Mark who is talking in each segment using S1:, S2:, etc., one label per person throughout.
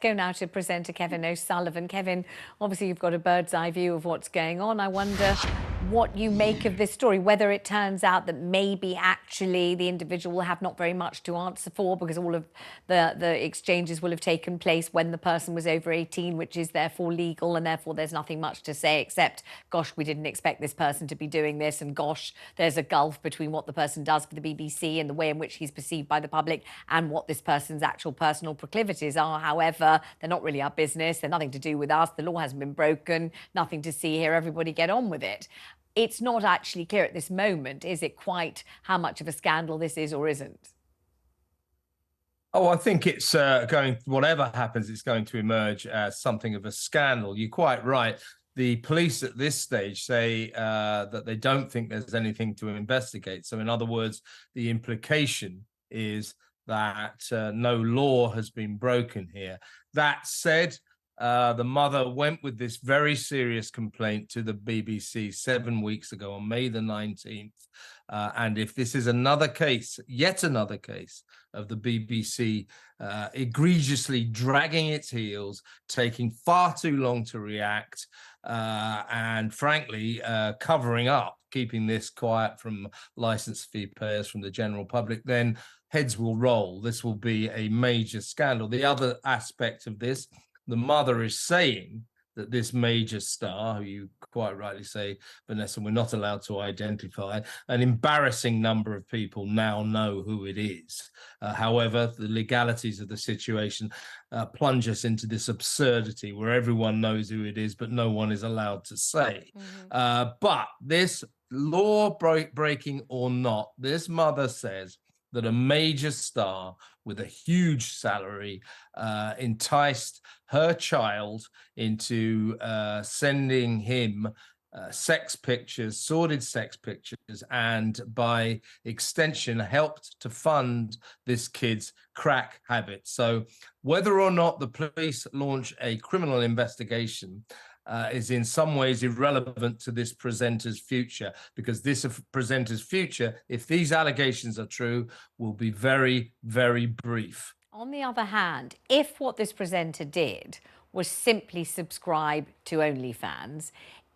S1: Go now to presenter Kevin O'Sullivan. Kevin, obviously you've got a bird's eye view of what's going on. I wonder what you make of this story, whether it turns out that maybe actually the individual will have not very much to answer for because all of the exchanges will have taken place when the person was over 18, which is therefore legal, and therefore there's nothing much to say except, gosh, we didn't expect this person to be doing this, and gosh, there's a gulf between what the person does for the BBC and the way in which he's perceived by the public and what this person's actual personal proclivities are. However, they're not really our business. They're nothing to do with us. The law hasn't been broken. Nothing to see here. Everybody get on with it. It's not actually clear at this moment, is it, quite how much of a scandal this is or isn't?
S2: Oh, I think it's whatever happens, it's going to emerge as something of a scandal. You're quite right. The police at this stage say that they don't think there's anything to investigate. So in other words, the implication is that no law has been broken here. That said, the mother went with this very serious complaint to the BBC 7 weeks ago on May the 19th. And if this is another case, yet another case of the BBC egregiously dragging its heels, taking far too long to react, and frankly, covering up, keeping this quiet from license fee payers, from the general public, then heads will roll. This will be a major scandal. The other aspect of this, the mother is saying that this major star, who you quite rightly say, Vanessa, we're not allowed to identify, an embarrassing number of people now know who it is. However, the legalities of the situation plunge us into this absurdity where everyone knows who it is, but no one is allowed to say. But this law breaking or not, this mother says that a major star with a huge salary enticed her child into sending him sex pictures, sordid sex pictures, and by extension helped to fund this kid's crack habit. So whether or not the police launch a criminal investigation is in some ways irrelevant to this presenter's future, because this presenter's future, if these allegations are true, will be very, very brief.
S1: On the other hand, if what this presenter did was simply subscribe to OnlyFans,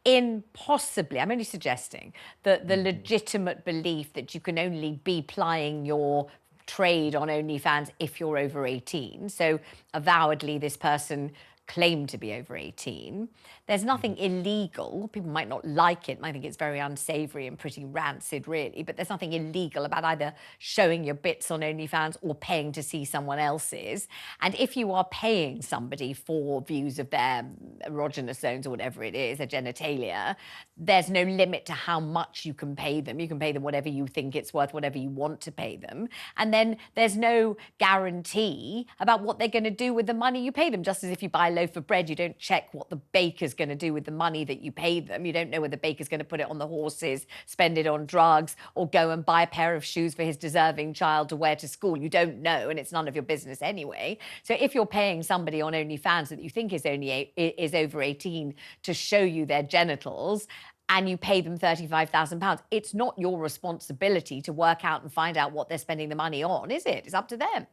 S1: in possibly, I'm only suggesting, that the legitimate belief that you can only be plying your trade on OnlyFans if you're over 18. So avowedly, this person claimed to be over 18. There's nothing illegal. People might not like it, might think it's very unsavory and pretty rancid, really, but there's nothing illegal about either showing your bits on OnlyFans or paying to see someone else's. And if you are paying somebody for views of their erogenous zones or whatever it is, their genitalia, there's no limit to how much you can pay them. You can pay them whatever you think it's worth, whatever you want to pay them. And then there's no guarantee about what they're going to do with the money you pay them. Just as if you buy a loaf of bread, you don't check what the baker's going to do with the money that you pay them. You don't know whether the baker's going to put it on the horses, spend it on drugs, or go and buy a pair of shoes for his deserving child to wear to school. You don't know, and it's none of your business anyway. So if you're paying somebody on OnlyFans that you think is over 18 to show you their genitals, and you pay them £35,000, it's not your responsibility to work out and find out what they're spending the money on, is it? It's up to them.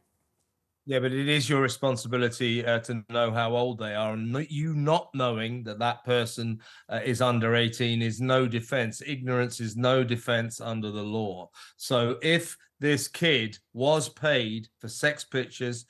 S2: Yeah, but it is your responsibility to know how old they are, and you not knowing that that person is under 18 is no defense. Ignorance is no defense under the law. So if this kid was paid for sex pictures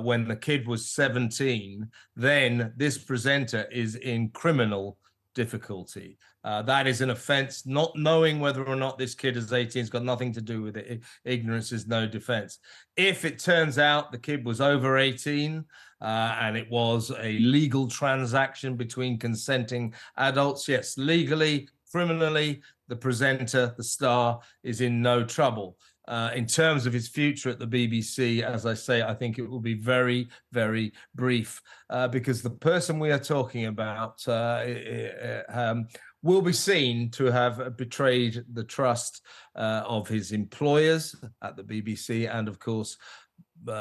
S2: when the kid was 17, then this presenter is in criminal difficulty. That is an offense. Not knowing whether or not this kid is 18 has got nothing to do with it. Ignorance is no defense. If it turns out the kid was over 18 and it was a legal transaction between consenting adults, yes, legally, criminally, the presenter, the star, is in no trouble. In terms of his future at the BBC, as I say, I think it will be very, very brief because the person we are talking about will be seen to have betrayed the trust of his employers at the BBC and, of course,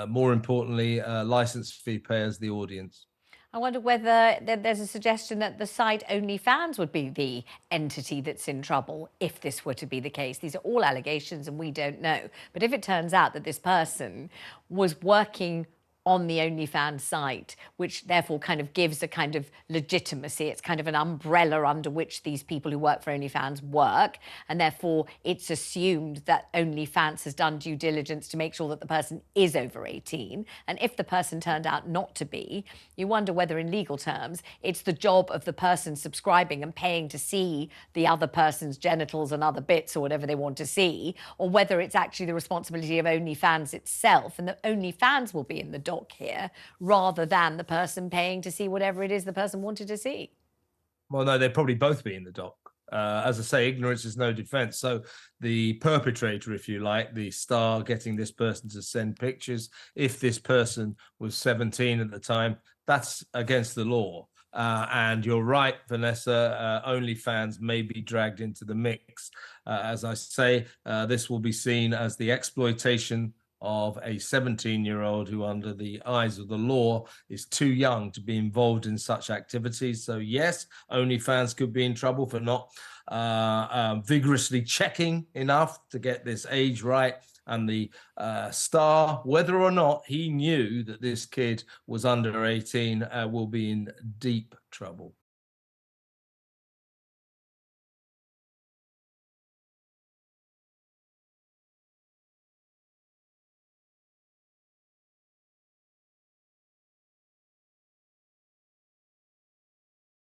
S2: more importantly, license fee payers, the audience.
S1: I wonder whether there's a suggestion that the site OnlyFans would be the entity that's in trouble if this were to be the case. These are all allegations and we don't know. But if it turns out that this person was working on the OnlyFans site, which therefore kind of gives a kind of legitimacy. It's kind of an umbrella under which these people who work for OnlyFans work, and therefore it's assumed that OnlyFans has done due diligence to make sure that the person is over 18. And if the person turned out not to be, you wonder whether in legal terms it's the job of the person subscribing and paying to see the other person's genitals and other bits or whatever they want to see, or whether it's actually the responsibility of OnlyFans itself, and that OnlyFans will be in the dock here rather than the person paying to see whatever it is the person wanted to see.
S2: Well, no, they'd probably both be in the dock. As I say, ignorance is no defense. So the perpetrator, if you like, the star getting this person to send pictures, if this person was 17 at the time, that's against the law. And you're right, Vanessa, OnlyFans may be dragged into the mix. As I say, this will be seen as the exploitation of a 17-year-old who, under the eyes of the law, is too young to be involved in such activities. So yes, OnlyFans could be in trouble for not vigorously checking enough to get this age right. And the star, whether or not he knew that this kid was under 18, will be in deep trouble.